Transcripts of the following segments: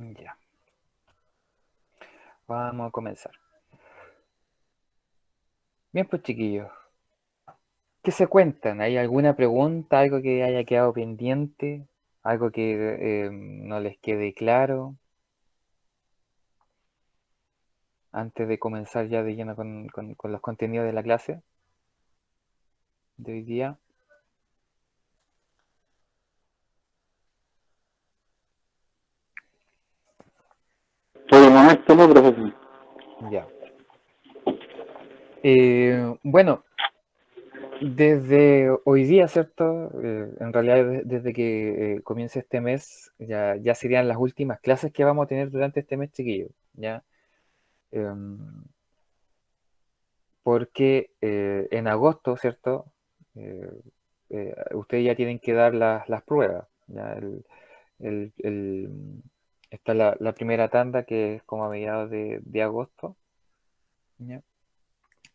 Ya, vamos a comenzar. Bien, pues chiquillos, ¿qué se cuentan? ¿Hay alguna pregunta, algo que haya quedado pendiente? ¿Algo que no les quede claro antes de comenzar ya de lleno con los contenidos de la clase de hoy día? Por el momento no, profesor. Ya. Bueno, desde hoy día, ¿cierto? En realidad desde que comience este mes, ya serían las últimas clases que vamos a tener durante este mes, chiquillos, ¿ya? Em, Porque en agosto, ¿cierto? Eh, Ustedes ya tienen que dar las pruebas. ¿Ya? El- el- Está la primera tanda que es como a mediados de agosto, ¿ya?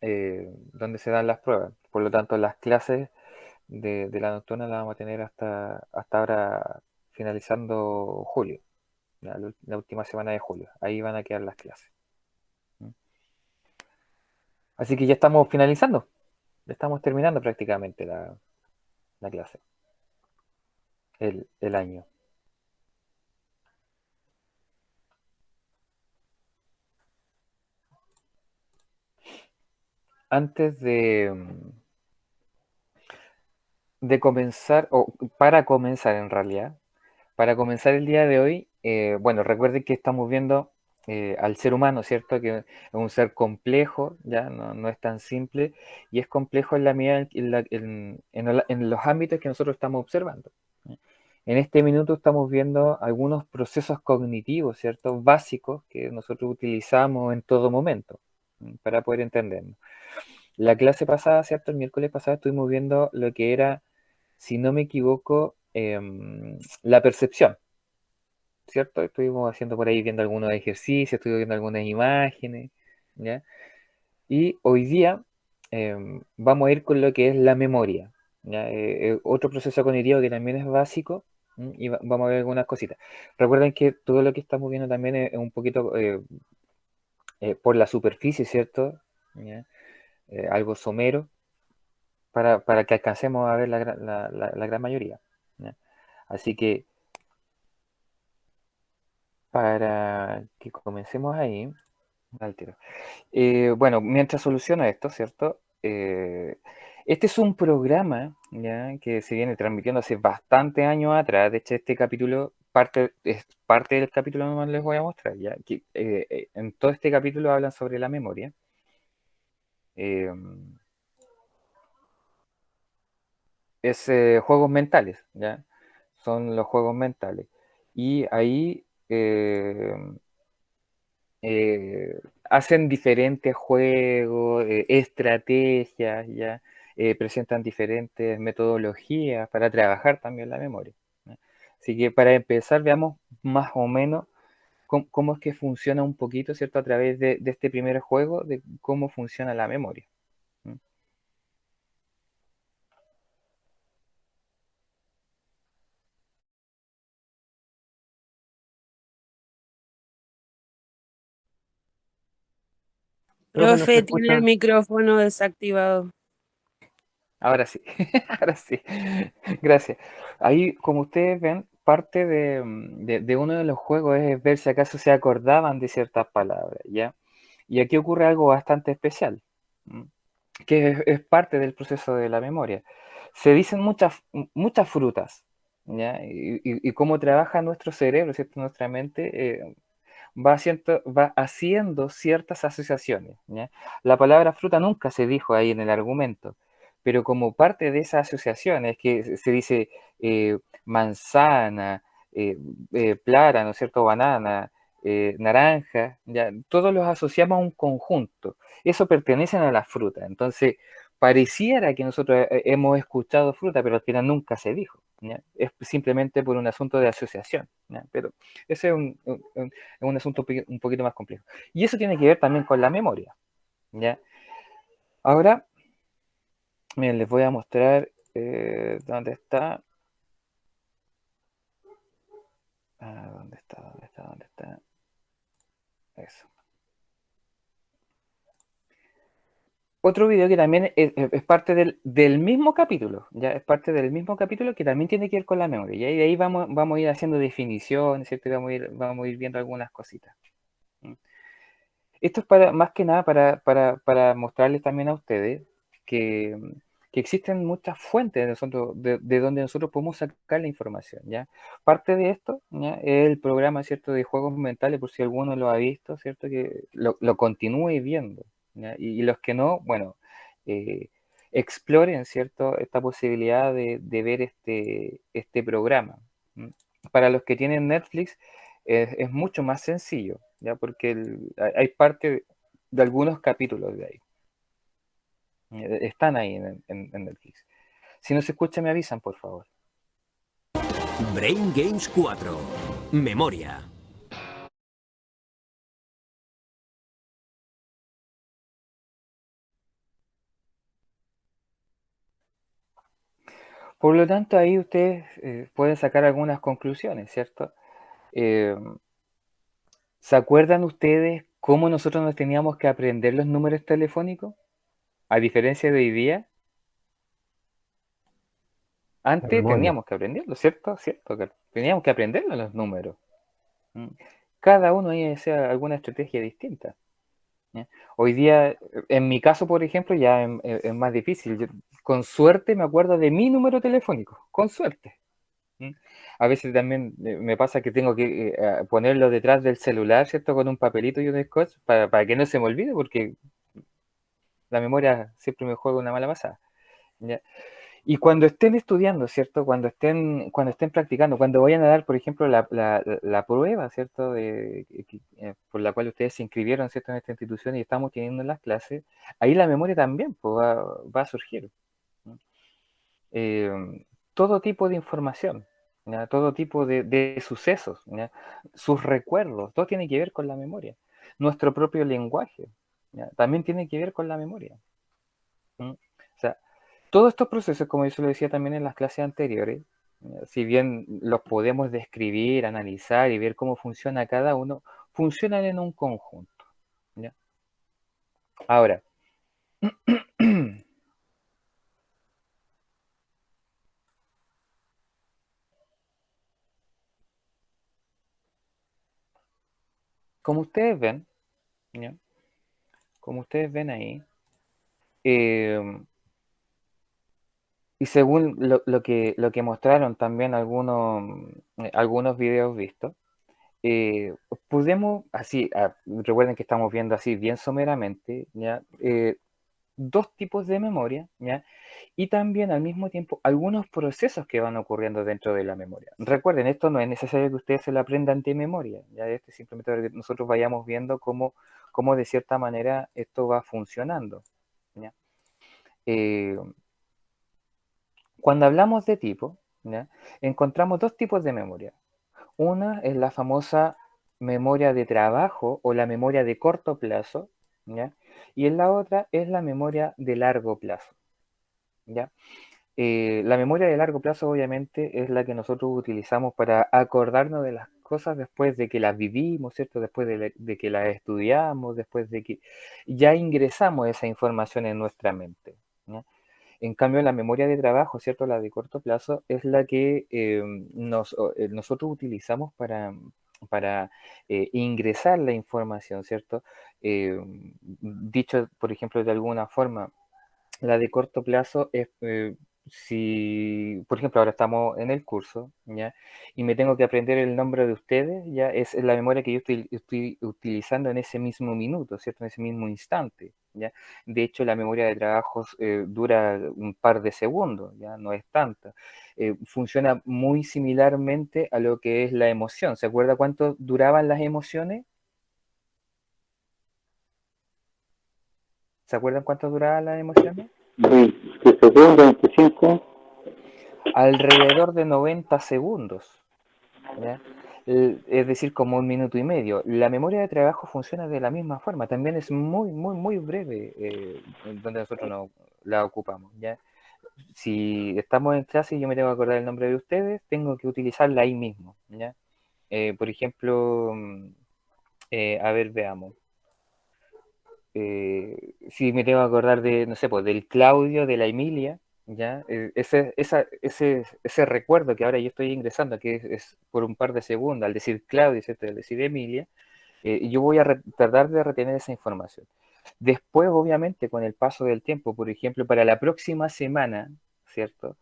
Donde se dan las pruebas. Por lo tanto, las clases de la nocturna las vamos a tener hasta ahora finalizando julio, ¿ya? La última semana de julio. Ahí van a quedar las clases. ¿Mm? Así que ya estamos finalizando, ya estamos terminando prácticamente la clase, el año. Antes de comenzar, o para comenzar en realidad, para comenzar el día de hoy, bueno, recuerden que estamos viendo al ser humano, ¿cierto? Que es un ser complejo, ya no es tan simple, y es complejo en la medida en los ámbitos que nosotros estamos observando. ¿Eh? En este minuto estamos viendo algunos procesos cognitivos, ¿cierto? Básicos que nosotros utilizamos en todo momento para poder entendernos. La clase pasada, ¿cierto? El miércoles pasado estuvimos viendo lo que era, si no me equivoco, la percepción, ¿cierto? Estuvimos haciendo por ahí viendo algunos ejercicios, estuvimos viendo algunas imágenes, ¿ya? Y hoy día vamos a ir con lo que es la memoria, ¿ya? Otro proceso cognitivo que también es básico, y vamos a ver algunas cositas. Recuerden que todo lo que estamos viendo también es un poquito por la superficie, ¿cierto? ¿Ya? Algo somero, para que alcancemos a ver la gran mayoría, ¿ya? Así que para que comencemos ahí, al tiro. Bueno, mientras soluciona esto, ¿cierto? Este es un programa, ¿ya? Que se viene transmitiendo hace bastante años atrás. De hecho, este capítulo, es parte del capítulo que les voy a mostrar, ¿ya? Que, en todo este capítulo hablan sobre la memoria. Eh, es juegos mentales, ¿ya? Son los juegos mentales. Y ahí hacen diferentes juegos, estrategias, ¿ya? Presentan diferentes metodologías para trabajar también la memoria, ¿ya? Así que para empezar, veamos más o menos cómo es que funciona un poquito, ¿cierto? A través de este primer juego, de cómo funciona la memoria. ¿Mm? Profe, ¿no se Profe, escucha? tiene el micrófono desactivado. Ahora sí, ahora sí. Gracias. Ahí, como ustedes ven, parte de uno de los juegos es ver si acaso se acordaban de ciertas palabras, ¿ya? Y aquí ocurre algo bastante especial, ¿m? Que es parte del proceso de la memoria. Se dicen muchas frutas, ¿ya? Y cómo trabaja nuestro cerebro, ¿cierto? Nuestra mente va haciendo ciertas asociaciones, ¿ya? La palabra fruta nunca se dijo ahí en el argumento, pero como parte de esas asociaciones que se dice manzana, plátano, ¿cierto? Banana, naranja, ¿ya? Todos los asociamos a un conjunto. Eso pertenecen a las frutas. Entonces, pareciera que nosotros hemos escuchado fruta, pero al final nunca se dijo, ¿ya? Es simplemente por un asunto de asociación, ¿ya? Pero ese es un asunto un poquito más complejo. Y eso tiene que ver también con la memoria, ¿ya? Ahora, miren, les voy a mostrar dónde está. ¿Dónde está? ¿Dónde está? ¿Dónde está? Eso. Otro video que también es parte del mismo capítulo, ya es parte del mismo capítulo que también tiene que ver con la memoria. Y de ahí vamos a ir haciendo definiciones, ¿cierto? Y vamos a ir viendo algunas cositas. Esto es más que nada para mostrarles también a ustedes que, que existen muchas fuentes de donde nosotros podemos sacar la información, ¿ya? Parte de esto, ¿ya? Es el programa, ¿cierto? De juegos mentales, por si alguno lo ha visto, ¿cierto? Que lo continúe viendo, ¿ya? Y los que no, bueno, eh, exploren, ¿cierto? Esta posibilidad de ver este programa. ¿Mm? Para los que tienen Netflix, es mucho más sencillo, ¿ya? Porque hay parte de algunos capítulos de ahí. Están ahí en Netflix. Si no se escucha, me avisan, por favor. Brain Games 4. Memoria. Por lo tanto, ahí ustedes pueden sacar algunas conclusiones, ¿cierto? Eh, ¿Se acuerdan ustedes cómo nosotros nos teníamos que aprender los números telefónicos? A diferencia de hoy día, La antes memoria. teníamos que aprenderlo, ¿cierto? ¿Cierto? Que teníamos que aprenderlo los números. ¿Mm? Cada uno ahí hacía alguna estrategia distinta. ¿Ya? Hoy día, en mi caso, por ejemplo, ya es más difícil. Yo, con suerte me acuerdo de mi número telefónico, con suerte. ¿Mm? A veces también me pasa que tengo que ponerlo detrás del celular, ¿cierto? Con un papelito y un scotch para que no se me olvide, porque la memoria siempre me juega una mala pasada. ¿Ya? Y cuando estén estudiando, ¿cierto? Cuando estén practicando, cuando vayan a dar, por ejemplo, la prueba, ¿cierto? Por la cual ustedes se inscribieron, ¿cierto? En esta institución y estamos teniendo las clases, ahí la memoria también pues, va a surgir. ¿No? Todo tipo de información, ¿ya? Todo tipo de sucesos, ¿ya? Sus recuerdos, todo tiene que ver con la memoria. Nuestro propio lenguaje, ¿ya? También tiene que ver con la memoria. ¿Mm? O sea, todos estos procesos, como yo se lo decía también en las clases anteriores, si bien los podemos describir, analizar y ver cómo funciona cada uno, funcionan en un conjunto. ¿Ya? Ahora, como ustedes ven, ¿ya? Como ustedes ven ahí, eh, y según lo que mostraron también algunos videos vistos, podemos, así, recuerden que estamos viendo así bien someramente, ¿ya? Dos tipos de memoria, ¿ya? Y también al mismo tiempo algunos procesos que van ocurriendo dentro de la memoria. Recuerden, esto no es necesario que ustedes se lo aprendan de memoria, ¿ya? Este es simplemente para que nosotros vayamos viendo cómo de cierta manera esto va funcionando, ¿ya? Eh, Cuando hablamos de tipo, ¿ya? Encontramos dos tipos de memoria. Una es la famosa memoria de trabajo o la memoria de corto plazo, ¿ya? Y en la otra es la memoria de largo plazo, ¿ya? La memoria de largo plazo obviamente es la que nosotros utilizamos para acordarnos de las cosas después de que las vivimos, ¿cierto? Después de que las estudiamos, después de que ya ingresamos esa información en nuestra mente, ¿ya? En cambio, la memoria de trabajo, ¿cierto? La de corto plazo, es la que nosotros utilizamos para ingresar la información, ¿cierto? Dicho, por ejemplo, de alguna forma, la de corto plazo es, si, por ejemplo, ahora estamos en el curso, ¿ya? Y me tengo que aprender el nombre de ustedes, ya es la memoria que yo estoy utilizando en ese mismo minuto, ¿cierto? En ese mismo instante, ¿ya? De hecho, la memoria de trabajos dura un par de segundos, ya no es tanta. Funciona muy similarmente a lo que es la emoción. ¿Se acuerda cuánto duraban las emociones? ¿Se acuerdan cuánto duraban las emociones? 20 segundos, 25. Alrededor de 90 segundos. ¿Ya? Es decir, como un minuto y medio. La memoria de trabajo funciona de la misma forma, también es muy, muy, muy breve donde nosotros no, la ocupamos, ¿ya? Si estamos en clase y yo me tengo que acordar el nombre de ustedes, tengo que utilizarla ahí mismo, ¿ya? Por ejemplo, a ver, veamos. Si me tengo que acordar de, no sé, pues del Claudio, de la Emilia, ¿ya? Ese recuerdo que ahora yo estoy ingresando, que es por un par de segundos, al decir Claudio, ¿cierto? Al decir Emilia, yo voy a tratar de retener esa información. Después, obviamente, con el paso del tiempo, por ejemplo, para la próxima semana, ¿cierto?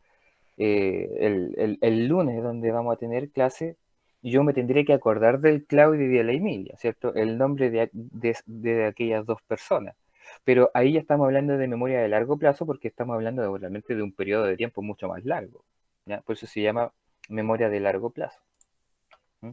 El lunes donde vamos a tener clase, yo me tendré que acordar del Claudio y de la Emilia, ¿cierto? El nombre de aquellas dos personas. Pero ahí ya estamos hablando de memoria de largo plazo porque estamos hablando realmente de un periodo de tiempo mucho más largo, ¿ya? Por eso se llama memoria de largo plazo. ¿Mm?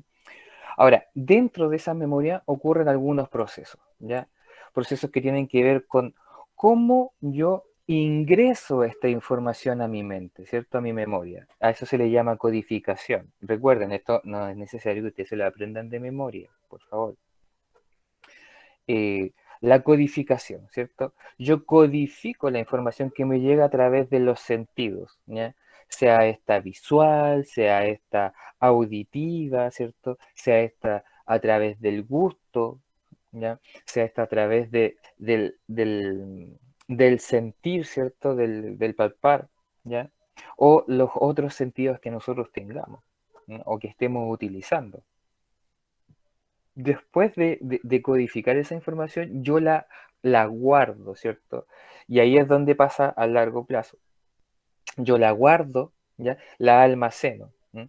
Ahora, dentro de esa memoria ocurren algunos procesos, ¿ya? Procesos que tienen que ver con cómo yo ingreso esta información a mi mente, ¿cierto? A mi memoria. A eso se le llama codificación. Recuerden, esto no es necesario que ustedes se lo aprendan de memoria, por favor. La codificación, ¿cierto? Yo codifico la información que me llega a través de los sentidos, ¿ya? Sea esta visual, sea esta auditiva, ¿cierto? Sea esta a través del gusto, ¿ya? Sea esta a través del sentir, ¿cierto? Del palpar, ¿ya? O los otros sentidos que nosotros tengamos, ¿no? O que estemos utilizando. Después de codificar esa información, yo la guardo, ¿cierto? Y ahí es donde pasa a largo plazo. Yo la guardo, ¿ya? La almaceno. ¿Mm?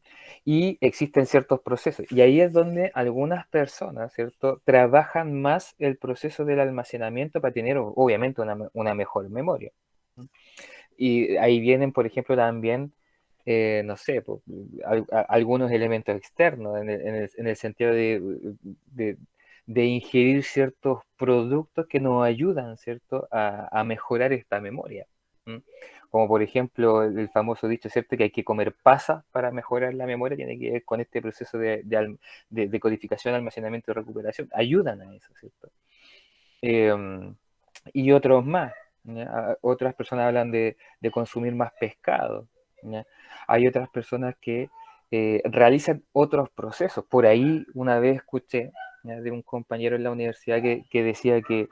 Y existen ciertos procesos. Y ahí es donde algunas personas, ¿cierto? Trabajan más el proceso del almacenamiento para tener, obviamente, una mejor memoria. ¿Mm? Y ahí vienen, por ejemplo, también no sé, pues, algunos elementos externos, en el sentido de- de ingerir ciertos productos que nos ayudan, ¿cierto?, a mejorar esta memoria. ¿M? Como por ejemplo el famoso dicho, ¿cierto?, que hay que comer pasas para mejorar la memoria, tiene que ver con este proceso de codificación, almacenamiento y recuperación. Ayudan a eso, ¿cierto? Y otros más. ¿Ya? Otras personas hablan de consumir más pescado. ¿Ya? Hay otras personas que realizan otros procesos. Por ahí una vez escuché, ¿ya?, de un compañero en la universidad que decía que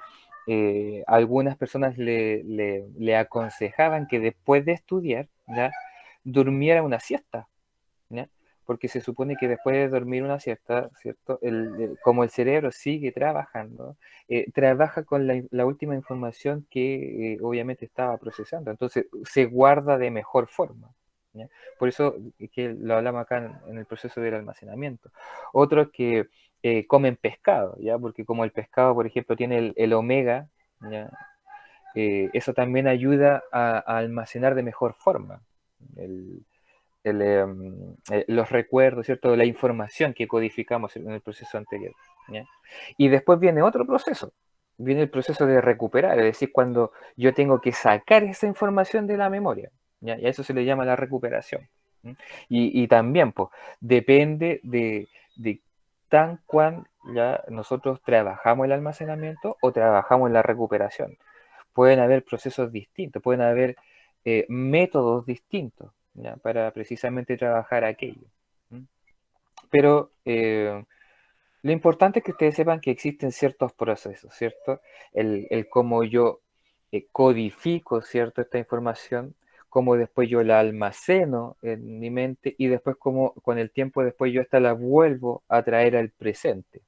algunas personas le aconsejaban que después de estudiar, ¿ya?, durmiera una siesta. ¿Ya? Porque se supone que después de dormir una siesta, ¿cierto? Como el cerebro sigue trabajando, trabaja con la última información que obviamente estaba procesando, entonces se guarda de mejor forma. ¿Ya? Por eso es que lo hablamos acá en el proceso del almacenamiento. Otros que comen pescado, ¿ya? Porque como el pescado, por ejemplo, tiene el omega, ¿ya? Eso también ayuda a almacenar de mejor forma. El, los recuerdos, ¿cierto? La información que codificamos en el proceso anterior. ¿Ya? Y después viene otro proceso, viene el proceso de recuperar, es decir, cuando yo tengo que sacar esa información de la memoria. ¿Ya? Y a eso se le llama la recuperación. ¿Mm? Y también, pues, depende de tan cuán ya nosotros trabajamos el almacenamiento o trabajamos la recuperación. Pueden haber procesos distintos, pueden haber métodos distintos, ¿ya?, para precisamente trabajar aquello. ¿Mm? Pero lo importante es que ustedes sepan que existen ciertos procesos, ¿cierto? El cómo yo codifico, ¿cierto?, esta información, cómo después yo la almaceno en mi mente y después cómo con el tiempo después yo esta la vuelvo a traer al presente.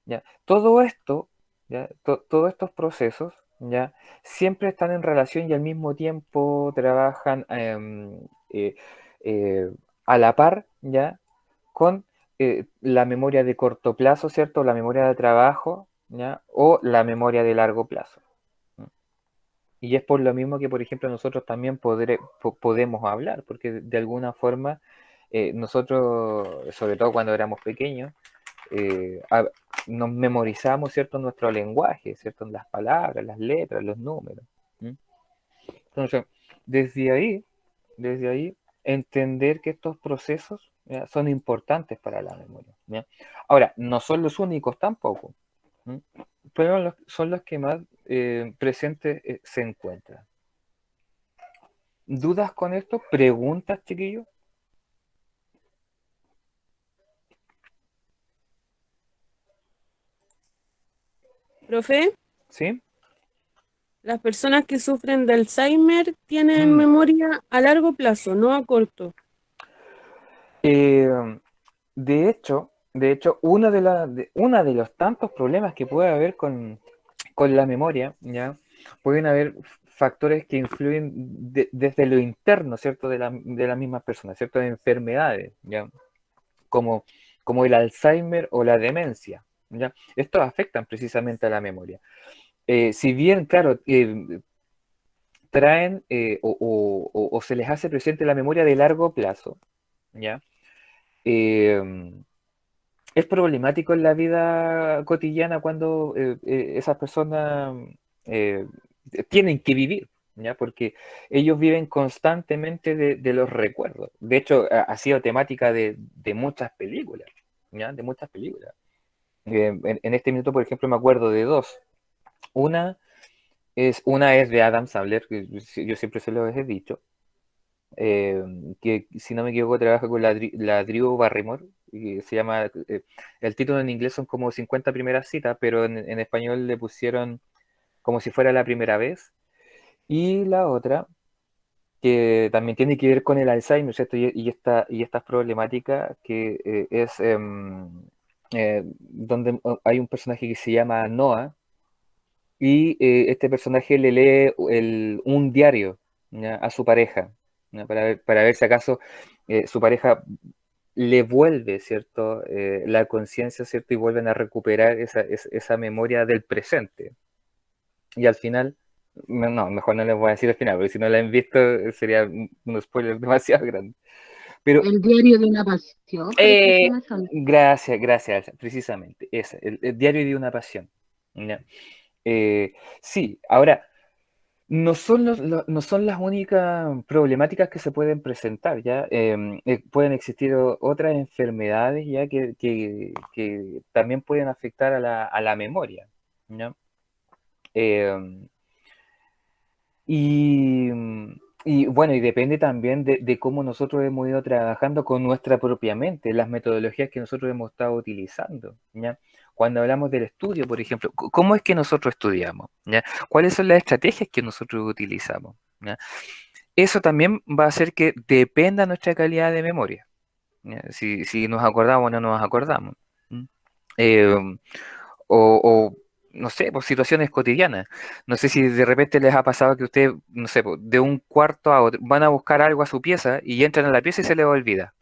¿Ya? Todo esto, ¿ya? Todos estos procesos, ¿ya?, siempre están en relación y al mismo tiempo trabajan eh, eh, a la par, ¿ya?, con la memoria de corto plazo, ¿cierto? La memoria de trabajo, ¿ya?, o la memoria de largo plazo. ¿Mm? Y es por lo mismo que, por ejemplo, nosotros también podemos hablar, porque de alguna forma nosotros, sobre todo cuando éramos pequeños, eh, a- nos memorizamos, ¿cierto?, nuestro lenguaje, ¿cierto?, las palabras, las letras, los números. ¿Mm? Entonces, desde ahí, desde ahí, entender que estos procesos, ¿ya?, son importantes para la memoria. ¿Ya? Ahora, no son los únicos tampoco, ¿Mm? Pero son los que más presentes se encuentran. ¿Dudas con esto? ¿Preguntas, chiquillos? Profe, ¿Sí? las personas que sufren de Alzheimer tienen Mm. memoria a largo plazo, no a corto. Eh, de hecho, una de los tantos problemas que puede haber con la memoria, ¿ya? Pueden haber factores que influyen desde lo interno, ¿cierto? De las mismas personas, ¿cierto? De enfermedades, ¿ya? Como, como el Alzheimer o la demencia, ¿ya? Estos afectan precisamente a la memoria. Si bien, claro, traen o se les hace presente la memoria de largo plazo, ¿ya? Eh, es problemático en la vida cotidiana cuando esas personas eh, tienen que vivir, ¿ya? Porque ellos viven constantemente de los recuerdos. De hecho, ha sido temática de muchas películas, ¿ya? De muchas películas. En este minuto, por ejemplo, me acuerdo de dos. Una una es de Adam Sandler, que yo siempre se lo he dicho, eh, que si no me equivoco trabaja con la Drew Barrymore, y se llama, el título en inglés son como 50 primeras citas, pero en español le pusieron como si fuera la primera vez. Y la otra, que también tiene que ver con el Alzheimer, ¿cierto? Y estas problemáticas, que es donde hay un personaje que se llama Noah, y este personaje le lee un diario, ¿ya? A su pareja, ¿ya? Para ver si acaso su pareja le vuelve, ¿cierto? La conciencia, ¿cierto? Y vuelven a recuperar esa memoria del presente. Y al final, no, mejor no les voy a decir al final, porque si no la han visto sería un spoiler demasiado grande. Pero El diario de una pasión, creo que se eh, llama eso. gracias, precisamente, ese, el diario de una pasión, ¿ya? Sí, ahora, no son las únicas problemáticas que se pueden presentar, ¿ya? Pueden existir otras enfermedades, ¿ya? Que también pueden afectar a la memoria, ¿ya? Em, y, y bueno, y depende también de cómo nosotros hemos ido trabajando con nuestra propia mente, las metodologías que nosotros hemos estado utilizando, ¿ya? Cuando hablamos del estudio, por ejemplo, ¿cómo es que nosotros estudiamos? ¿Ya? ¿Cuáles son las estrategias que nosotros utilizamos? ¿Ya? Eso también va a hacer que dependa nuestra calidad de memoria, ¿ya? Si nos acordamos o no nos acordamos. ¿Mm? Eh, o, no sé, por situaciones cotidianas. No sé si de repente les ha pasado que usted, no sé, po, de un cuarto a otro, van a buscar algo a su pieza y entran a la pieza y se les olvida.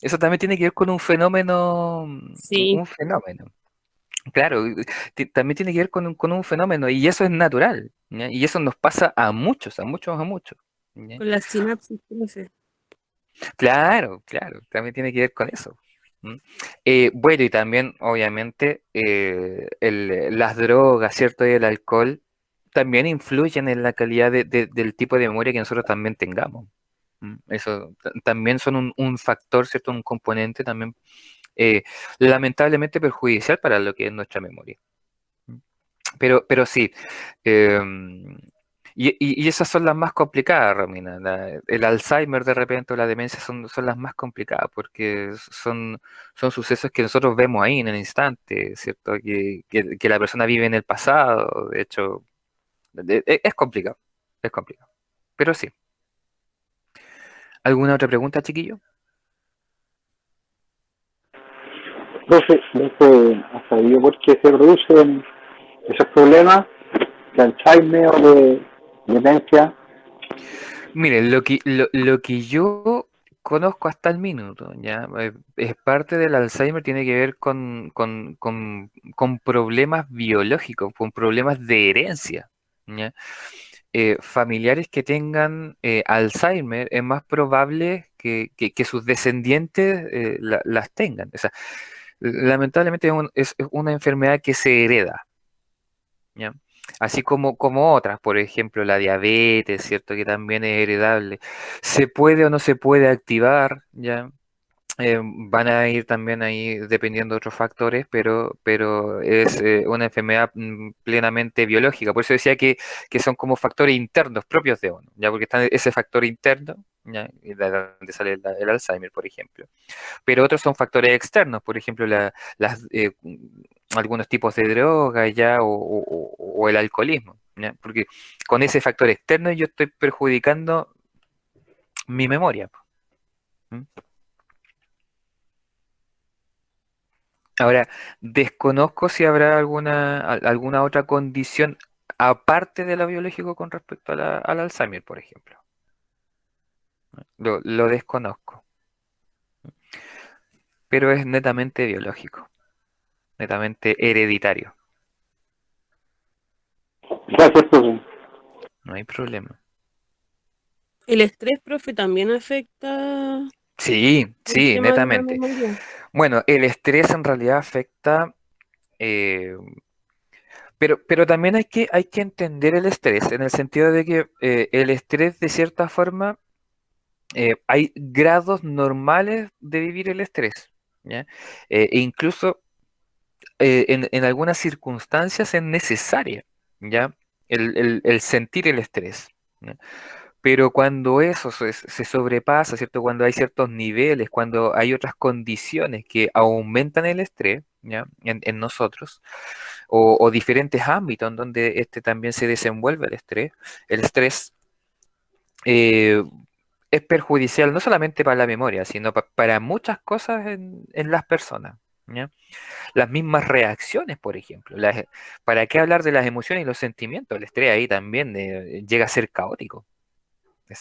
Eso también tiene que ver con un fenómeno, Sí, un fenómeno. Claro, también tiene que ver con un fenómeno y eso es natural, ¿ya? Y eso nos pasa a muchos, a muchos, a muchos. ¿Ya? con la sinapsis, profe. Claro, claro, también tiene que ver con eso. ¿Mm? Bueno, y también, obviamente, las drogas, ¿cierto? Y el alcohol también influyen en la calidad del tipo de memoria que nosotros también tengamos. Eso también son un factor, ¿cierto? Un componente también lamentablemente perjudicial para lo que es nuestra memoria. ¿Mm? Pero sí, em, y esas son las más complicadas, Romina. El Alzheimer de repente o la demencia son las más complicadas porque son sucesos que nosotros vemos ahí en el instante, ¿cierto? Que la persona vive en el pasado. De hecho, es complicado, es complicado. Pero sí. ¿Alguna otra pregunta, chiquillo? Profe, ¿no se ha sabido por qué se producen esos problemas de Alzheimer o de demencia? Mire, lo que yo conozco hasta el minuto, ¿ya? Es parte del Alzheimer, tiene que ver con problemas biológicos, con problemas de herencia, ¿ya? Familiares que tengan Alzheimer es más probable que sus descendientes las tengan. O sea, lamentablemente es una enfermedad que se hereda, ¿ya? Así como otras, por ejemplo, la diabetes, ¿cierto? Que también es heredable. ¿Se puede o no se puede activar? ¿Ya? Van a ir también ahí dependiendo de otros factores, pero es una enfermedad plenamente biológica. Por eso decía que son como factores internos propios de uno, ¿ya? Porque está ese factor interno, ¿ya? Y de donde sale el Alzheimer, por ejemplo. Pero otros son factores externos, por ejemplo, algunos tipos de drogas ya o el alcoholismo, ¿ya? Porque con ese factor externo yo estoy perjudicando mi memoria. ¿Mm? Ahora, desconozco si habrá alguna otra condición aparte de lo biológico con respecto al Alzheimer, por ejemplo. Lo desconozco, pero es netamente biológico, netamente hereditario. Gracias, profe. No hay problema. El estrés, profe, también afecta Sí, el sí, tema de la netamente. memoria. Bueno, el estrés en realidad afecta, eh, pero también hay que entender el estrés, en el sentido de que el estrés, de cierta forma, hay grados normales de vivir el estrés, ¿ya? E incluso en algunas circunstancias es necesaria, ¿ya? El sentir el estrés, ¿ya? Pero cuando eso se sobrepasa, ¿cierto? Cuando hay ciertos niveles, cuando hay otras condiciones que aumentan el estrés, ¿ya? En nosotros, o diferentes ámbitos en donde este también se desenvuelve el estrés eh, es perjudicial no solamente para la memoria, sino para muchas cosas en las personas, ¿ya? Las mismas reacciones, por ejemplo. ¿Para qué hablar de las emociones y los sentimientos? El estrés ahí también llega a ser caótico.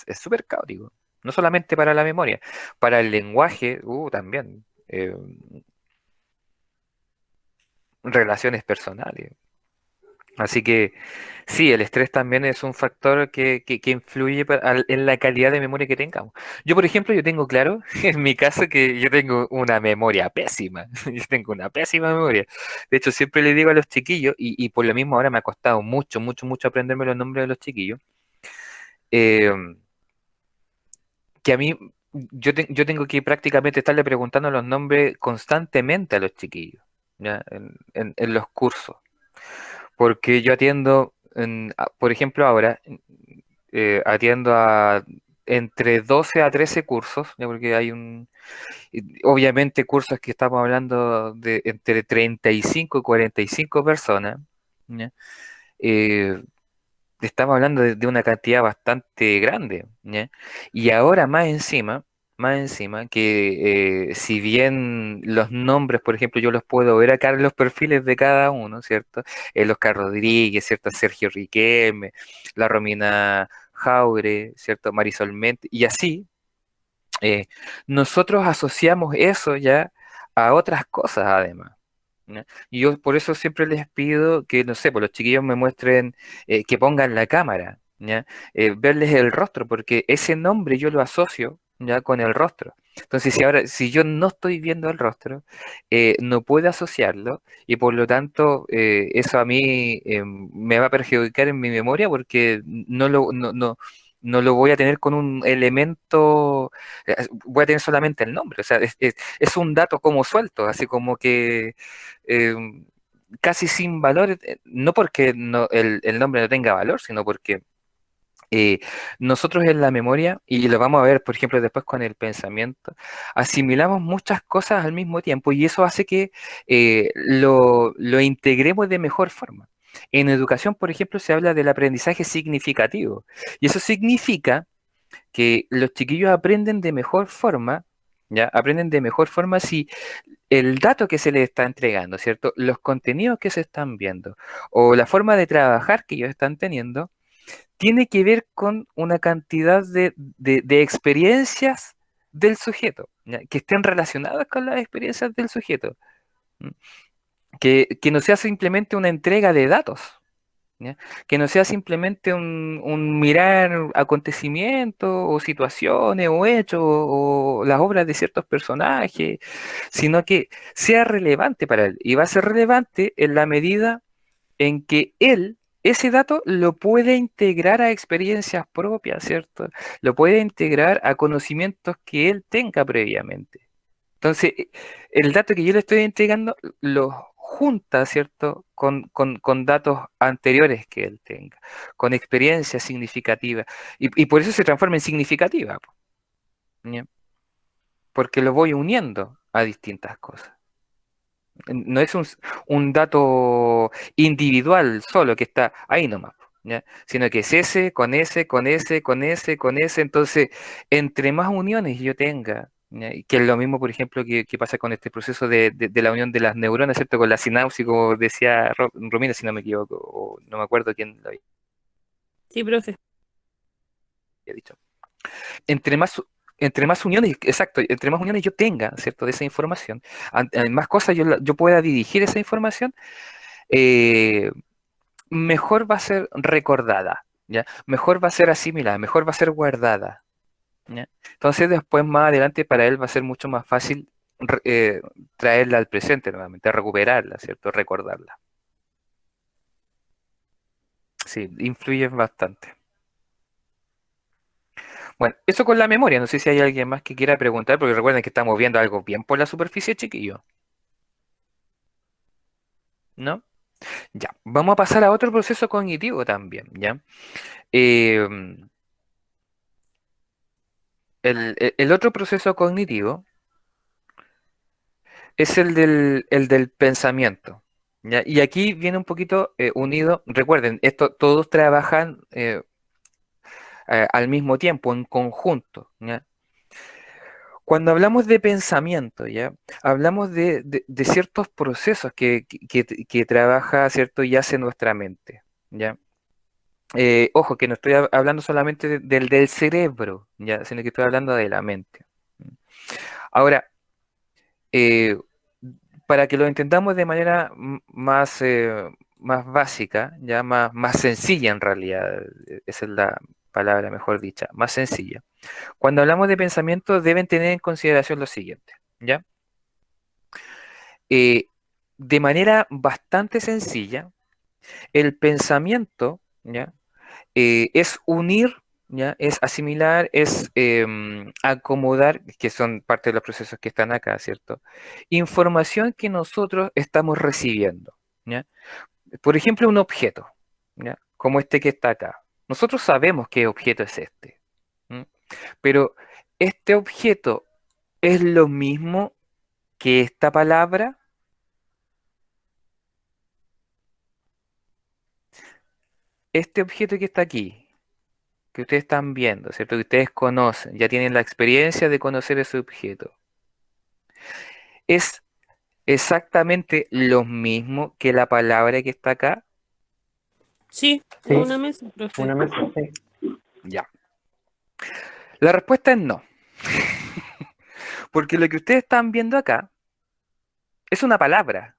Es súper caótico. No solamente para la memoria, para el lenguaje, también. Relaciones personales. Así que sí, el estrés también es un factor que influye en la calidad de memoria que tengamos. Yo, por ejemplo, yo tengo claro, en mi caso, que yo tengo una memoria pésima. Yo tengo una pésima memoria. De hecho, siempre le digo a los chiquillos, y por lo mismo ahora me ha costado mucho, mucho, mucho aprenderme los nombres de los chiquillos, eh, que a mí, yo tengo que prácticamente estarle preguntando los nombres constantemente a los chiquillos, ¿ya? En los cursos. Porque yo atiendo, por ejemplo, ahora atiendo a entre 12 a 13 cursos, ¿ya? Porque obviamente cursos que estamos hablando de entre 35 y 45 personas, ¿ya? Eh, Estamos hablando de una cantidad bastante grande, ¿ya? Y ahora más encima que si bien los nombres, por ejemplo, yo los puedo ver acá en los perfiles de cada uno, ¿cierto? El Oscar Rodríguez, ¿cierto? Sergio Riquelme, la Romina Jaure, ¿cierto? Marisol Mente, y así, eh, nosotros asociamos eso ya a otras cosas además. ¿Ya? Y yo por eso siempre les pido que, no sé, pues los chiquillos me muestren, que pongan la cámara, ¿ya? Verles el rostro, porque ese nombre yo lo asocio ya con el rostro. Entonces, si yo no estoy viendo el rostro, no puedo asociarlo y por lo tanto eso a mí me va a perjudicar en mi memoria porque no lo voy a tener con un elemento, voy a tener solamente el nombre, o sea, es un dato como suelto, así como que eh, casi sin valor, no porque el nombre no tenga valor, sino porque eh, nosotros en la memoria, y lo vamos a ver, por ejemplo, después con el pensamiento, asimilamos muchas cosas al mismo tiempo y eso hace que lo integremos de mejor forma. En educación, por ejemplo, se habla del aprendizaje significativo y eso significa que los chiquillos aprenden de mejor forma, ¿ya? Aprenden de mejor forma si el dato que se les está entregando, ¿cierto? Los contenidos que se están viendo o la forma de trabajar que ellos están teniendo, tiene que ver con una cantidad de experiencias del sujeto, ¿ya? Que estén relacionadas con las experiencias del sujeto, ¿m? Que no sea simplemente una entrega de datos, ¿ya? Que no sea simplemente un mirar acontecimientos o situaciones o hechos o las obras de ciertos personajes, sino que sea relevante para él. Y va a ser relevante en la medida en que él, ese dato, lo puede integrar a experiencias propias, ¿cierto? Lo puede integrar a conocimientos que él tenga previamente. Entonces, el dato que yo le estoy entregando lo junta, ¿cierto? Con datos anteriores que él tenga, con experiencias significativas. Y por eso se transforma en significativa, po, ¿ya? Porque lo voy uniendo a distintas cosas. No es un dato individual solo que está ahí nomás, ¿ya? Sino que es ese, con ese, con ese, con ese, con ese. Entonces, entre más uniones yo tenga, ¿ya? Y que es lo mismo, por ejemplo, que pasa con este proceso de la unión de las neuronas, ¿cierto? Con la sinapsis, como decía Romina, si no me equivoco, o no me acuerdo quién lo había Sí, profe. dicho. Entre más, entre más uniones, exacto, entre más uniones yo tenga, ¿cierto? De esa información, más cosas yo pueda dirigir esa información, eh, mejor va a ser recordada, ¿ya? Mejor va a ser asimilada, mejor va a ser guardada, ¿ya? Entonces después más adelante para él va a ser mucho más fácil traerla al presente nuevamente, recuperarla, ¿cierto? Recordarla. Sí, influye bastante. Bueno, eso con la memoria, no sé si hay alguien más que quiera preguntar, porque recuerden que estamos viendo algo bien por la superficie, chiquillo, ¿no? Ya, vamos a pasar a otro proceso cognitivo también, ¿ya? Eh, el otro proceso cognitivo es el del pensamiento. ¿Ya? Y aquí viene un poquito unido. Recuerden, esto todos trabajan al mismo tiempo, en conjunto. ¿Ya? Cuando hablamos de pensamiento, ¿ya? Hablamos de ciertos procesos que trabaja, ¿cierto? Y hace nuestra mente. ¿Ya? Ojo, que no estoy hablando solamente del cerebro, ¿ya? Sino que estoy hablando de la mente. Ahora, eh, para que lo entendamos de manera más básica, ya más sencilla en realidad, esa es la palabra mejor dicha, más sencilla. Cuando hablamos de pensamiento deben tener en consideración lo siguiente, ¿ya? Eh, de manera bastante sencilla, el pensamiento, ¿ya? Es unir, ¿ya? Es asimilar, es acomodar, que son parte de los procesos que están acá, ¿cierto? Información que nosotros estamos recibiendo, ¿ya? Por ejemplo, un objeto, ¿ya? Como este que está acá. Nosotros sabemos qué objeto es este, ¿m? Pero este objeto es lo mismo que esta palabra. Este objeto que está aquí, que ustedes están viendo, ¿cierto? Que ustedes conocen, ya tienen la experiencia de conocer ese objeto. ¿Es exactamente lo mismo que la palabra que está acá? Sí, Sí, una mesa, profe. una mesa, sí. Ya. La respuesta es no, porque lo que ustedes están viendo acá es una palabra,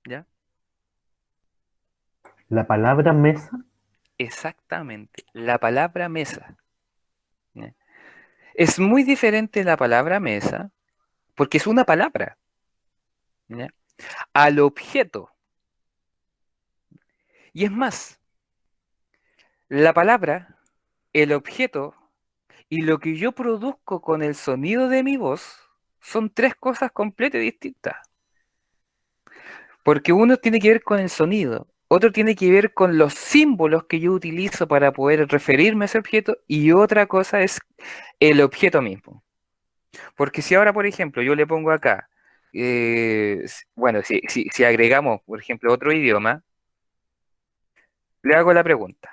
¿ya? La palabra mesa, Exactamente, la palabra mesa, ¿ya? Es muy diferente la palabra mesa, porque es una palabra, ¿ya? Al objeto. Y es más, la palabra, el objeto y lo que yo produzco con el sonido de mi voz son tres cosas completamente distintas. Porque uno tiene que ver con el sonido, otro tiene que ver con los símbolos que yo utilizo para poder referirme a ese objeto y otra cosa es el objeto mismo. Porque si ahora, por ejemplo, yo le pongo acá, bueno, si agregamos, por ejemplo, otro idioma, le hago la pregunta,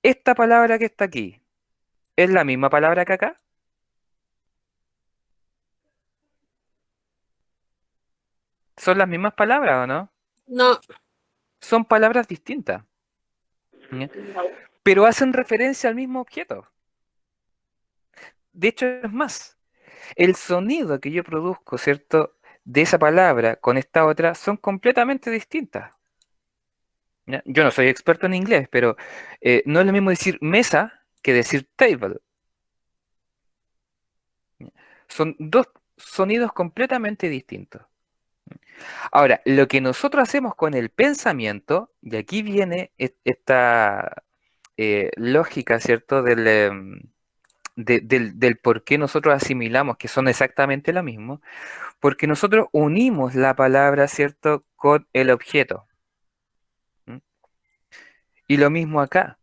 ¿esta palabra que está aquí es la misma palabra que acá? ¿Son las mismas palabras o no? No, Son palabras distintas, ¿ya? Pero hacen referencia al mismo objeto. De hecho, es más, el sonido que yo produzco, ¿cierto? De esa palabra con esta otra son completamente distintas. ¿Ya? Yo no soy experto en inglés, pero no es lo mismo decir mesa que decir table. Son dos sonidos completamente distintos. Ahora, lo que nosotros hacemos con el pensamiento, y aquí viene esta lógica, ¿cierto? Del por qué nosotros asimilamos que son exactamente lo mismo, porque nosotros unimos la palabra, ¿cierto?, con el objeto. ¿M? Y lo mismo acá,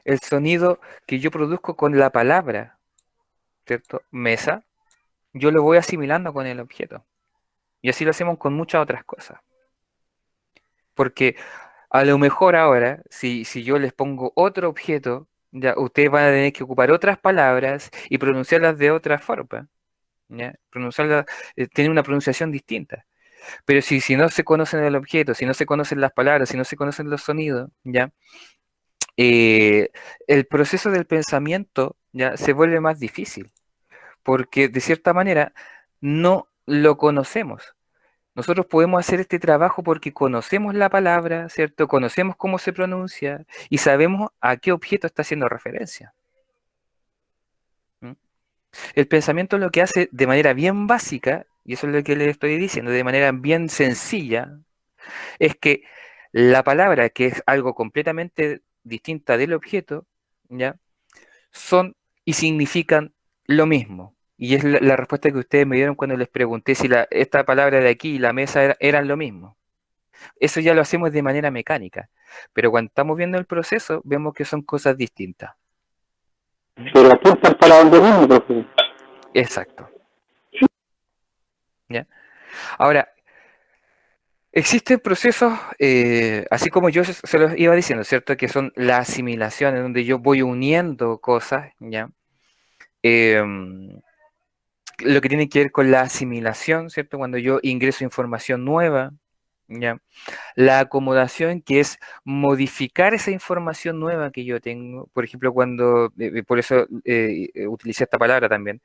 el sonido que yo produzco con la palabra, ¿cierto? Mesa, yo lo voy asimilando con el objeto. Y así lo hacemos con muchas otras cosas. Porque a lo mejor ahora, si yo les pongo otro objeto, ya ustedes van a tener que ocupar otras palabras y pronunciarlas de otra forma. ¿Ya? Pronunciarlas, tener una pronunciación distinta. Pero si no se conocen el objeto, si no se conocen las palabras, si no se conocen los sonidos, ¿ya? Eh, el proceso del pensamiento ya se vuelve más difícil, porque de cierta manera no lo conocemos. Nosotros podemos hacer este trabajo porque conocemos la palabra, ¿cierto? Conocemos cómo se pronuncia y sabemos a qué objeto está haciendo referencia. ¿Mm? El pensamiento lo que hace de manera bien básica, y eso es lo que le estoy diciendo, de manera bien sencilla, es que la palabra, que es algo completamente distinta del objeto, ¿ya? Son y significan lo mismo. Y es la respuesta que ustedes me dieron cuando les pregunté si esta palabra de aquí y la mesa eran lo mismo. Eso ya lo hacemos de manera mecánica, pero cuando estamos viendo el proceso, vemos que son cosas distintas. Pero apuntan para donde mismo, profe. Exacto. ¿Ya? Ahora, existen procesos, así como yo se los iba diciendo, ¿cierto? Que son la asimilación, en donde yo voy uniendo cosas, ¿ya? Lo que tiene que ver con la asimilación, ¿cierto? Cuando yo ingreso información nueva, ¿ya? La acomodación, que es modificar esa información nueva que yo tengo, por ejemplo, por eso utilicé esta palabra también,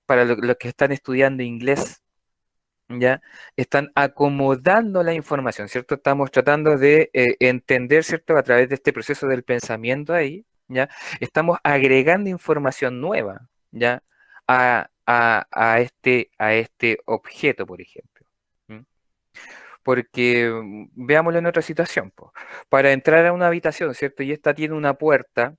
para los que están estudiando inglés, ¿ya? Están acomodando la información, ¿cierto? Estamos tratando de entender, ¿cierto? A través de este proceso del pensamiento ahí, ¿ya? Estamos agregando información nueva, ¿ya? A este objeto, por ejemplo. ¿Mm? Porque veámoslo en otra situación, po. Para entrar a una habitación, ¿cierto? Y esta tiene una puerta,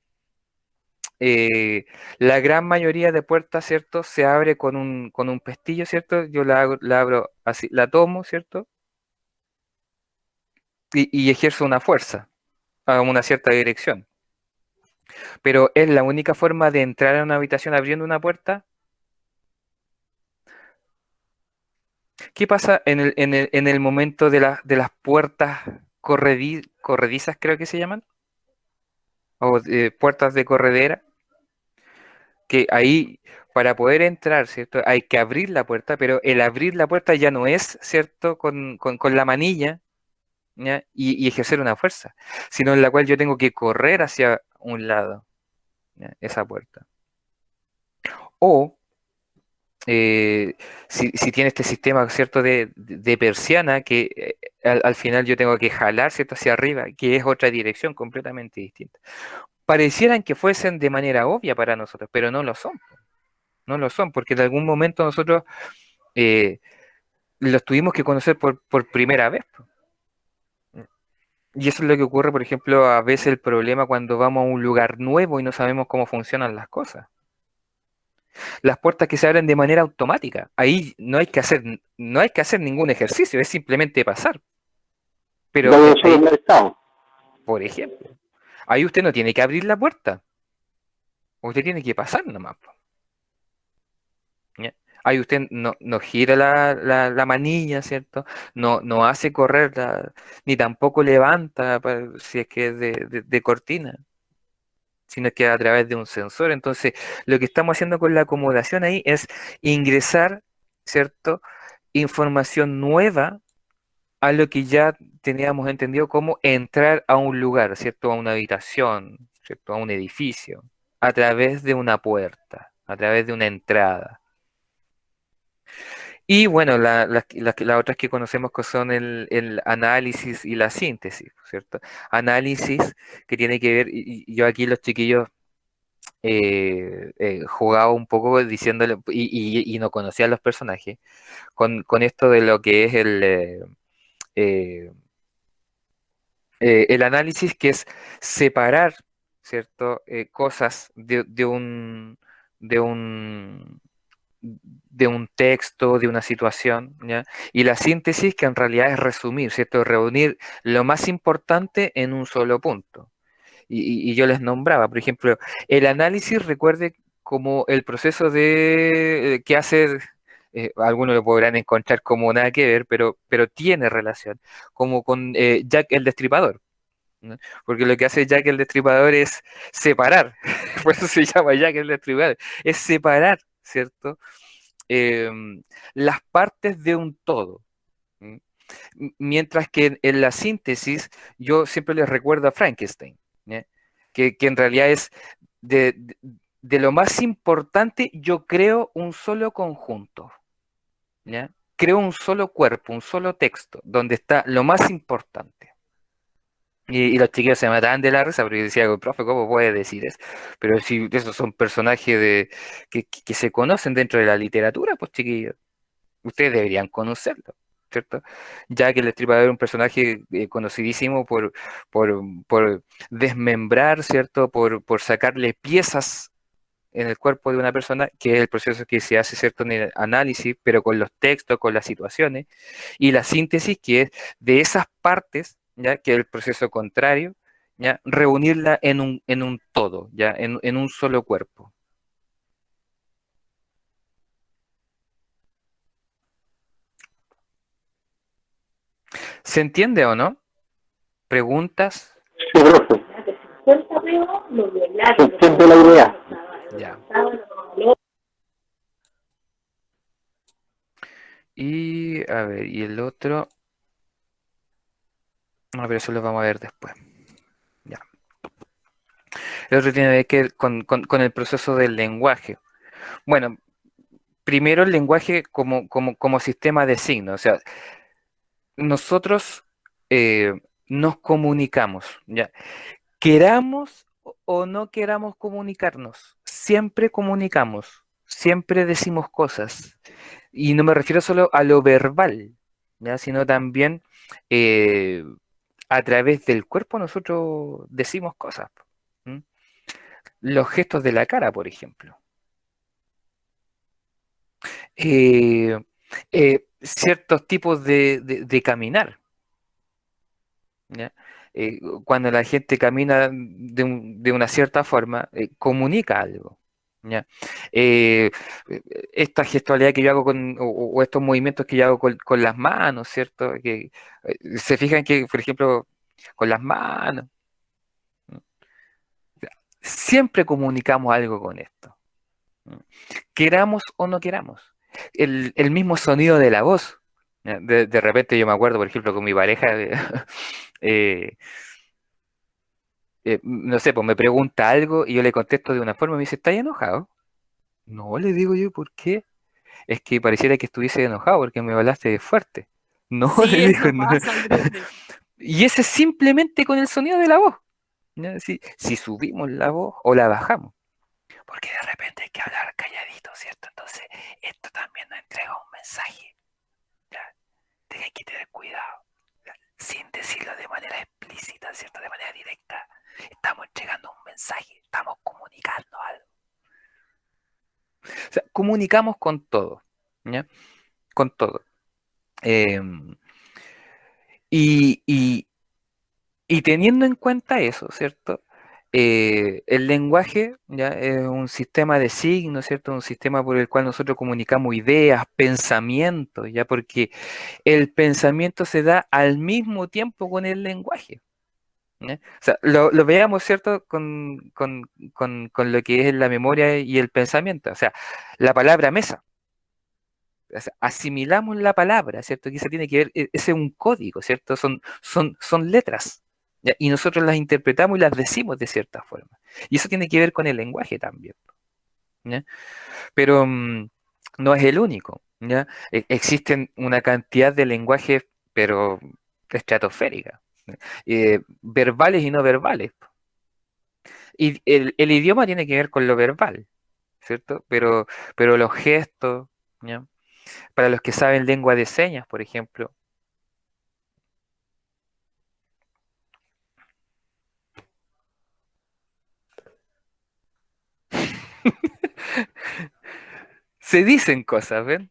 la gran mayoría de puertas, ¿cierto? Se abre con un pestillo, ¿cierto? Yo la abro así, la tomo, ¿cierto? Y ejerzo una fuerza a una cierta dirección. Pero es la única forma de entrar a una habitación abriendo una puerta. ¿Qué pasa en el momento de las puertas corredizas, creo que se llaman? O puertas de corredera, que ahí para poder entrar, ¿cierto? Hay que abrir la puerta, pero el abrir la puerta ya no es, ¿cierto? Con la manilla, ¿ya? Y ejercer una fuerza, sino en la cual yo tengo que correr hacia un lado, ¿ya? Esa puerta. O si tiene este sistema, ¿cierto? De persiana, que al final yo tengo que jalar, ¿cierto? Hacia arriba, que es otra dirección completamente distinta. Parecieran que fuesen de manera obvia para nosotros, pero no lo son. No lo son, porque en algún momento nosotros eh, los tuvimos que conocer por primera vez, po. Y eso es lo que ocurre, por ejemplo, a veces el problema cuando vamos a un lugar nuevo y no sabemos cómo funcionan las cosas. Las puertas que se abren de manera automática. Ahí no hay que hacer ningún ejercicio, es simplemente pasar. Pero Ya yo solo ahí, en el estado. por ejemplo, ahí usted no tiene que abrir la puerta, usted tiene que pasar nomás, po. ¿Ya? Ahí usted no gira la manilla, ¿cierto? No hace correr, ni tampoco levanta si es que es de cortina, sino que a través de un sensor. Entonces, lo que estamos haciendo con la acomodación ahí es ingresar, ¿cierto? Información nueva a lo que ya teníamos entendido como entrar a un lugar, ¿cierto? A una habitación, ¿cierto? A un edificio, a través de una puerta, a través de una entrada. Y bueno, las otras que conocemos que son el análisis y la síntesis, ¿cierto? Análisis que tiene que ver, y yo aquí los chiquillos jugaba un poco diciéndole, y no conocía a los personajes, con esto de lo que es eh, el análisis, que es separar, ¿cierto? Cosas de un, de un texto, de una situación, ¿ya? Y la síntesis, que en realidad es resumir, ¿cierto? Reunir lo más importante en un solo punto. Y yo les nombraba, por ejemplo, el análisis, recuerde como el proceso de que hace, algunos lo podrán encontrar como nada que ver, pero tiene relación, como con Jack el Destripador, ¿no? Porque lo que hace Jack el Destripador es separar, por eso se llama Jack el Destripador, es separar, ¿cierto? Em, las partes de un todo. ¿M? Mientras que en la síntesis yo siempre les recuerdo a Frankenstein, ¿ya? Que en realidad es de, de- de lo más importante, yo creo un solo conjunto, ¿ya? Creo un solo cuerpo, un solo texto, donde está lo más importante. Y los chiquillos se mataban de la risa porque decía, profe, ¿cómo puede decir eso? Pero si esos son personajes que se conocen dentro de la literatura, pues chiquillos, ustedes deberían conocerlo, ¿cierto? Ya que el Destripador es un personaje conocidísimo por desmembrar, ¿cierto? Por sacarle piezas en el cuerpo de una persona, que es el proceso que se hace, ¿cierto? En el análisis, pero con los textos, con las situaciones, y la síntesis, que es de esas partes, ¿ya? Que es el proceso contrario, ¿ya? Reunirla en un todo, ¿ya? En un solo cuerpo. ¿Se entiende o no? ¿Preguntas? Sí, profe. Se entiende la idea. Ya. Y a ver, y el otro, a ver, eso lo vamos a ver después. Ya. El otro tiene que ver con el proceso del lenguaje. Bueno, primero el lenguaje como sistema de signos. O sea, nosotros nos comunicamos, ¿ya? Queramos o no queramos comunicarnos, siempre comunicamos, siempre decimos cosas. Y no me refiero solo a lo verbal, ¿ya? Sino también eh, a través del cuerpo nosotros decimos cosas. ¿M? Los gestos de la cara, por ejemplo. Eh, ciertos tipos de caminar, ¿ya? Cuando la gente camina de una cierta forma, comunica algo, ¿ya? Eh, esta gestualidad que yo hago o estos movimientos que yo hago con las manos, ¿cierto? Que se fijan que, por ejemplo, con las manos, ¿no? Siempre comunicamos algo con esto, ¿no? Queramos o no queramos. El mismo sonido de la voz. ¿Ya? De repente yo me acuerdo, por ejemplo, con mi pareja, eh, no sé, pues me pregunta algo y yo le contesto de una forma y me dice, ¿estás enojado? No, le digo yo, ¿por qué? Es que pareciera que estuviese enojado porque me hablaste fuerte. No, le Sí, digo, eso no. pasa, profe. Y ese es simplemente con el sonido de la voz. ¿Ya? Si subimos la voz o la bajamos. Porque de repente hay que hablar calladito, ¿cierto? Entonces, esto también nos entrega un mensaje. ¿Ya? Hay que tener cuidado. ¿Ya? Sin decirlo de manera explícita, ¿cierto? De manera directa. Estamos entregando un mensaje, estamos comunicando algo. O sea, comunicamos con todo, ¿ya? Con todo. Eh, y, y- y teniendo en cuenta eso, ¿cierto? El lenguaje ya es un sistema de signos, ¿cierto? Un sistema por el cual nosotros comunicamos ideas, pensamientos, ¿ya? Porque el pensamiento se da al mismo tiempo con el lenguaje. ¿Ya? O sea, lo veamos, ¿cierto? Con lo que es la memoria y el pensamiento. O sea, la palabra mesa. O sea, asimilamos la palabra, ¿cierto? Que eso tiene que ver, ese es un código, ¿cierto? Son letras, ¿ya? Y nosotros las interpretamos y las decimos de cierta forma. Y eso tiene que ver con el lenguaje también, ¿ya? Pero no es el único, ¿ya? Existen una cantidad de lenguajes, pero estratosférica, verbales y no verbales. Y el idioma tiene que ver con lo verbal, ¿cierto? Pero los gestos, ¿ya? Para los que saben lengua de señas, por ejemplo, se dicen cosas, ¿ven?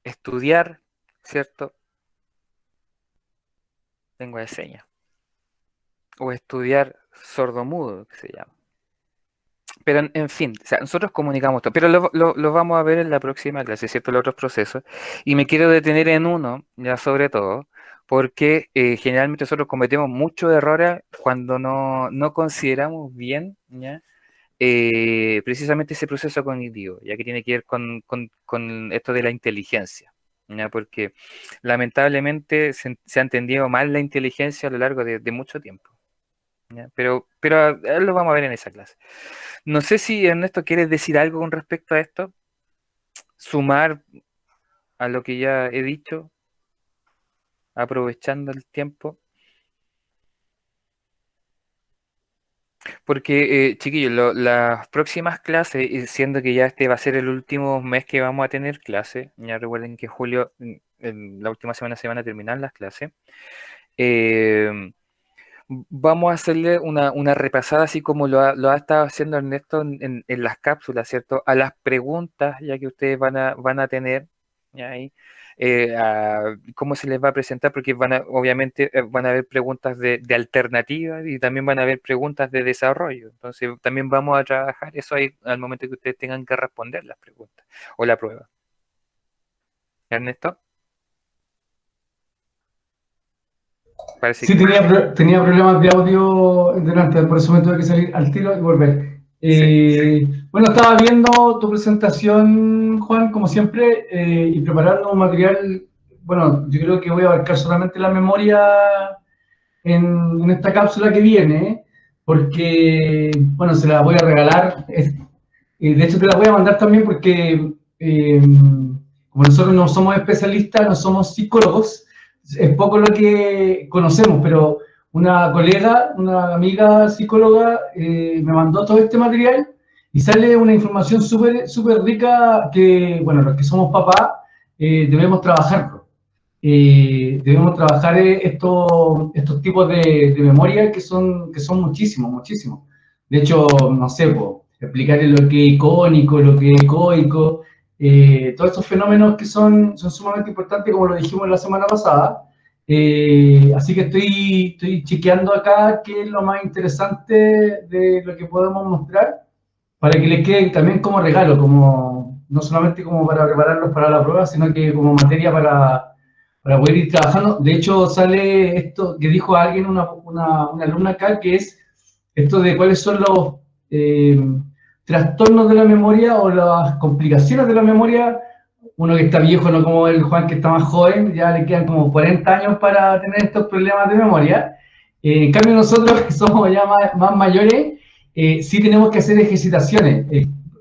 Estudiar, ¿cierto? Lengua de señas. O estudiar sordomudo, que se llama. Pero en fin, o sea, nosotros comunicamos todo, pero lo vamos a ver en la próxima clase, ¿cierto? Los otros procesos. Y me quiero detener en uno, ya sobre todo, porque generalmente nosotros cometemos muchos errores cuando no consideramos bien, ¿ya? Precisamente ese proceso cognitivo, ya que tiene que ver con esto de la inteligencia, ¿ya? Porque lamentablemente se ha entendido mal la inteligencia a lo largo de mucho tiempo, ¿ya? Pero lo vamos a ver en esa clase. No sé si Ernesto quieres decir algo con respecto a esto, sumar a lo que ya he dicho, aprovechando el tiempo. Porque, chiquillos, las próximas clases, y siendo que ya este va a ser el último mes que vamos a tener clase, ya recuerden que julio, en la última semana se van a terminar las clases, eh, vamos a hacerle una repasada, así como lo ha estado haciendo Ernesto en las cápsulas, ¿cierto? A las preguntas, ya que ustedes van a tener, ¿ya? Ahí, cómo se les va a presentar, porque obviamente van a haber preguntas de alternativas y también van a haber preguntas de desarrollo. Entonces, también vamos a trabajar eso ahí al momento que ustedes tengan que responder las preguntas o la prueba. ¿Ernesto? Parece Sí, que tenía problemas de audio delante, por eso me tuve que salir al tiro y volver. sí. Bueno, estaba viendo tu presentación, Juan, como siempre, y preparando un material. Bueno, yo creo que voy a abarcar solamente la memoria en esta cápsula que viene, porque, bueno, se la voy a regalar. De hecho, te la voy a mandar también porque, como nosotros no somos especialistas, no somos psicólogos, es poco lo que conocemos, pero una colega, una amiga psicóloga, me mandó todo este material y sale una información súper súper rica que, bueno, los que somos papás debemos trabajar. Debemos trabajar estos tipos de memoria que son muchísimos, muchísimos. De hecho, no sé, explicar lo que es icónico, lo que es ecoico, todos estos fenómenos que son sumamente importantes, como lo dijimos la semana pasada. Así que estoy chequeando acá qué es lo más interesante de lo que podemos mostrar, para que les quede también como regalo, como, no solamente como para prepararlos para la prueba, sino que como materia para poder ir trabajando. De hecho, sale esto que dijo alguien, una alumna acá, que es esto de cuáles son los trastornos de la memoria o las complicaciones de la memoria. Uno que está viejo, no como el Juan que está más joven, ya le quedan como 40 años para tener estos problemas de memoria. En cambio nosotros, que somos ya más mayores, sí tenemos que hacer ejercitaciones.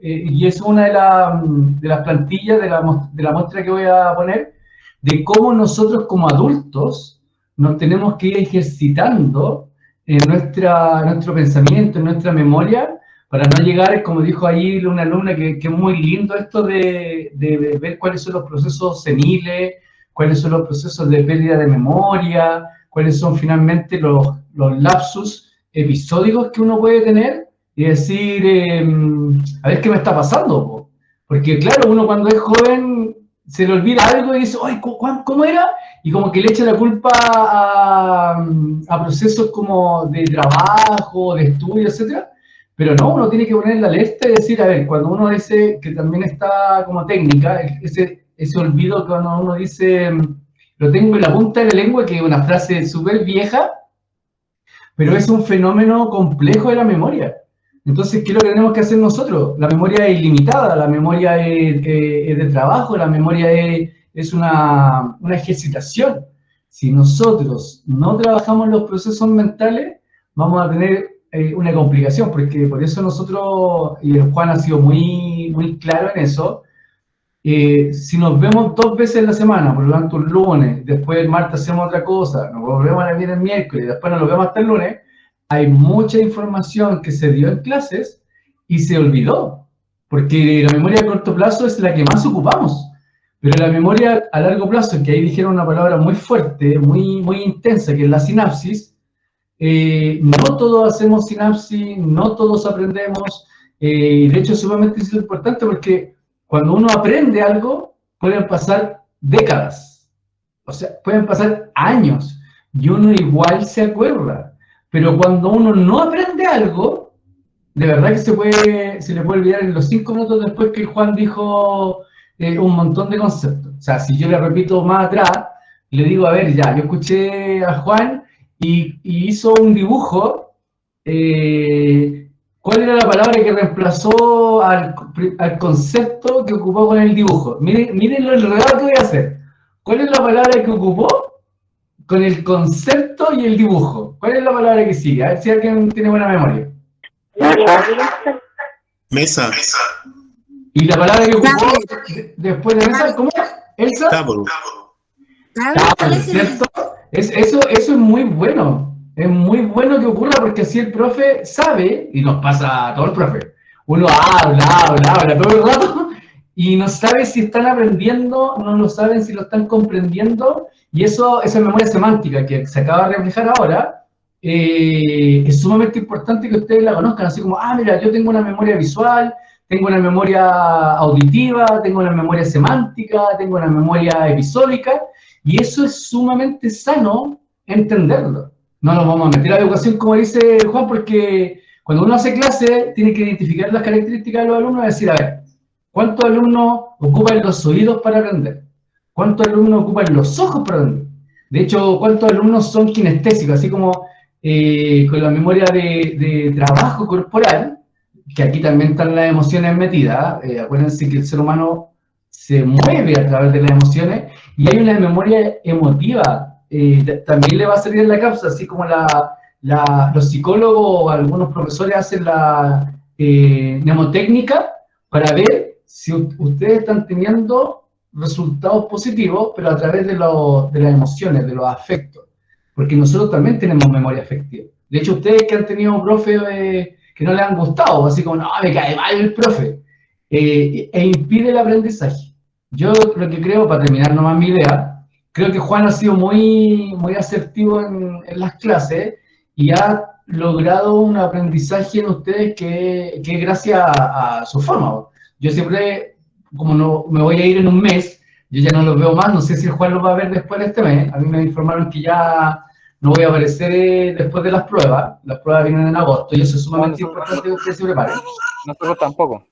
Y es una de las plantillas de la muestra que voy a poner, de cómo nosotros como adultos nos tenemos que ir ejercitando en nuestro pensamiento, en nuestra memoria, para no llegar, como dijo ahí una alumna, que es muy lindo esto de ver cuáles son los procesos seniles, cuáles son los procesos de pérdida de memoria, cuáles son finalmente los lapsus episódicos que uno puede tener y decir, a ver qué me está pasando. Porque claro, uno cuando es joven se le olvida algo y dice, ay, ¿cómo era? Y como que le echa la culpa a procesos como de trabajo, de estudio, etcétera. Pero no, uno tiene que poner la alerta y decir, a ver, cuando uno dice, que también está como técnica, ese olvido que cuando uno dice, lo tengo en la punta de la lengua, que es una frase súper vieja, pero es un fenómeno complejo de la memoria. Entonces, ¿qué es lo que tenemos que hacer nosotros? La memoria es ilimitada, la memoria es de trabajo, la memoria es una ejercitación. Si nosotros no trabajamos los procesos mentales, vamos a tener una complicación, porque por eso nosotros, y el Juan ha sido muy, muy claro en eso, si nos vemos 2 veces en la semana, por lo tanto un lunes, después el martes hacemos otra cosa, nos volvemos a ver el miércoles, después nos lo vemos hasta el lunes, hay mucha información que se dio en clases y se olvidó, porque la memoria a corto plazo es la que más ocupamos, pero la memoria a largo plazo, que ahí dijeron una palabra muy fuerte, muy, muy intensa, que es la sinapsis, no todos hacemos sinapsis, no todos aprendemos, de hecho es sumamente importante porque cuando uno aprende algo, pueden pasar décadas, o sea, pueden pasar años, y uno igual se acuerda, pero cuando uno no aprende algo, de verdad que se le puede olvidar en los 5 minutos después que el Juan dijo un montón de conceptos. O sea, si yo le repito más atrás, le digo, a ver, ya, yo escuché a Juan y hizo un dibujo. ¿Cuál era la palabra que reemplazó al concepto que ocupó con el dibujo? Miren lo enredado que voy a hacer. ¿Cuál es la palabra que ocupó con el concepto y el dibujo? ¿Cuál es la palabra que sigue? A ver si alguien tiene buena memoria. Mesa. Y la palabra que ocupó después de mesa, ¿cómo es? ¿Elsa? Table. ¿Cierto? Eso es muy bueno. Es muy bueno que ocurra porque así el profe sabe, y nos pasa a todo el profe, uno habla todo el rato y no sabe si están aprendiendo, no lo saben si lo están comprendiendo, y esa memoria semántica que se acaba de reflejar ahora, es sumamente importante que ustedes la conozcan, así como, mira, yo tengo una memoria visual, tengo una memoria auditiva, tengo una memoria semántica, tengo una memoria episódica, y eso es sumamente sano entenderlo. No nos vamos a meter a la educación, como dice Juan, porque cuando uno hace clase, tiene que identificar las características de los alumnos y decir, a ver, ¿cuántos alumnos ocupan los oídos para aprender? ¿Cuántos alumnos ocupan los ojos para aprender? De hecho, ¿cuántos alumnos son kinestésicos? Así como con la memoria de trabajo corporal, que aquí también están las emociones metidas. Acuérdense que el ser humano se mueve a través de las emociones, y hay una memoria emotiva. También le va a salir en la cápsula, así como los psicólogos o algunos profesores hacen la mnemotécnica para ver si ustedes están teniendo resultados positivos, pero a través de las emociones, de los afectos, porque nosotros también tenemos memoria afectiva. De hecho, ustedes que han tenido profes que no les han gustado, así como, no, me cae mal el profe, impide el aprendizaje. Yo lo que creo, para terminar nomás mi idea, creo que Juan ha sido muy asertivo en las clases y ha logrado un aprendizaje en ustedes que es gracias a su forma. Yo siempre, como no me voy a ir en un mes, yo ya no los veo más, no sé si el Juan los va a ver después de este mes. A mí me informaron que ya no voy a aparecer después de las pruebas vienen en agosto y eso es sumamente importante que ustedes se preparen. Nosotros tampoco.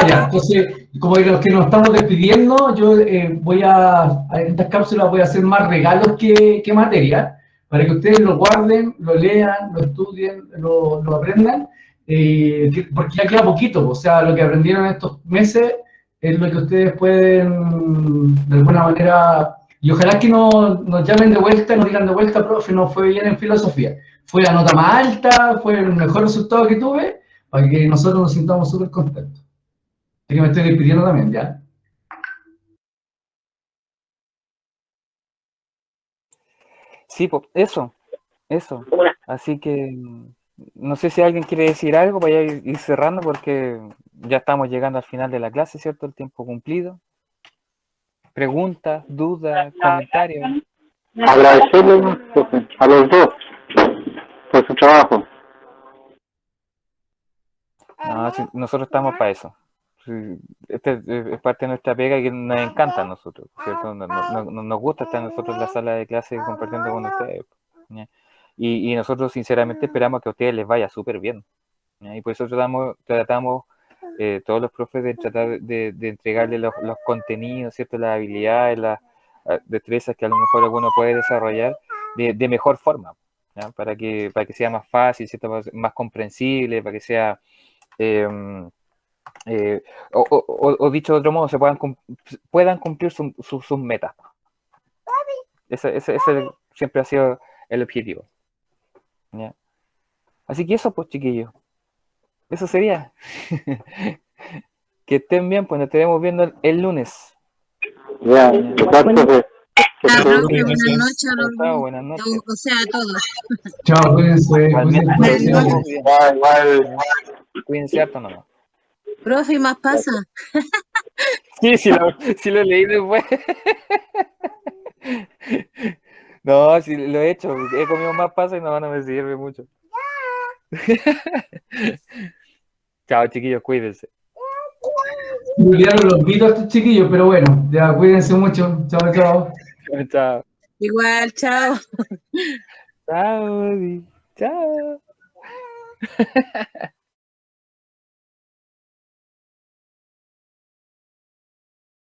Ya, entonces, como los que nos estamos despidiendo, yo en estas cápsulas voy a hacer más regalos que materia, para que ustedes lo guarden, lo lean, lo estudien, lo aprendan, porque ya queda poquito, o sea, lo que aprendieron estos meses es lo que ustedes pueden, de alguna manera, y ojalá que nos llamen de vuelta, nos digan de vuelta, profe, no fue bien en filosofía, fue la nota más alta, fue el mejor resultado que tuve, para que nosotros nos sintamos súper contentos. Así que me estoy despidiendo también, ¿ya? Sí, pues, eso. Así que no sé si alguien quiere decir algo para ir cerrando, porque ya estamos llegando al final de la clase, ¿cierto? El tiempo cumplido. Preguntas, dudas, comentarios. Agradecerles a los dos por su trabajo. No, sí, nosotros estamos para eso. Sí, este es parte de nuestra pega que nos encanta a nosotros, ¿cierto? Nos gusta estar nosotros en la sala de clase compartiendo con ustedes, ¿ya? Y nosotros sinceramente esperamos que a ustedes les vaya súper bien, ¿ya? Y por eso tratamos todos los profes de tratar de entregarles los contenidos, ¿cierto? Las habilidades, las destrezas que a lo mejor alguno puede desarrollar de mejor forma, ¿ya? Para que sea más fácil, ¿cierto? Más comprensible, para que sea o dicho de otro modo, puedan cumplir sus metas. Ese siempre ha sido el objetivo, ¿ya? Así que eso, pues, chiquillos, eso sería. Que estén bien, pues nos estaremos viendo el lunes. Ya, Buenas Gracias. noches Buenas noches. o sea, a todos. Chao, cuídense. igual. Cuídense harto nomás. Profe, ¿y más pasa? Sí, lo leí después. No, sí lo he hecho. He comido más pasas y no me sirve mucho. Chao, chiquillos, cuídense. Olvidaron los mitos a estos chiquillos, pero bueno, ya cuídense mucho. Chao, chao. Chao. Igual, chao. Chao, Chao.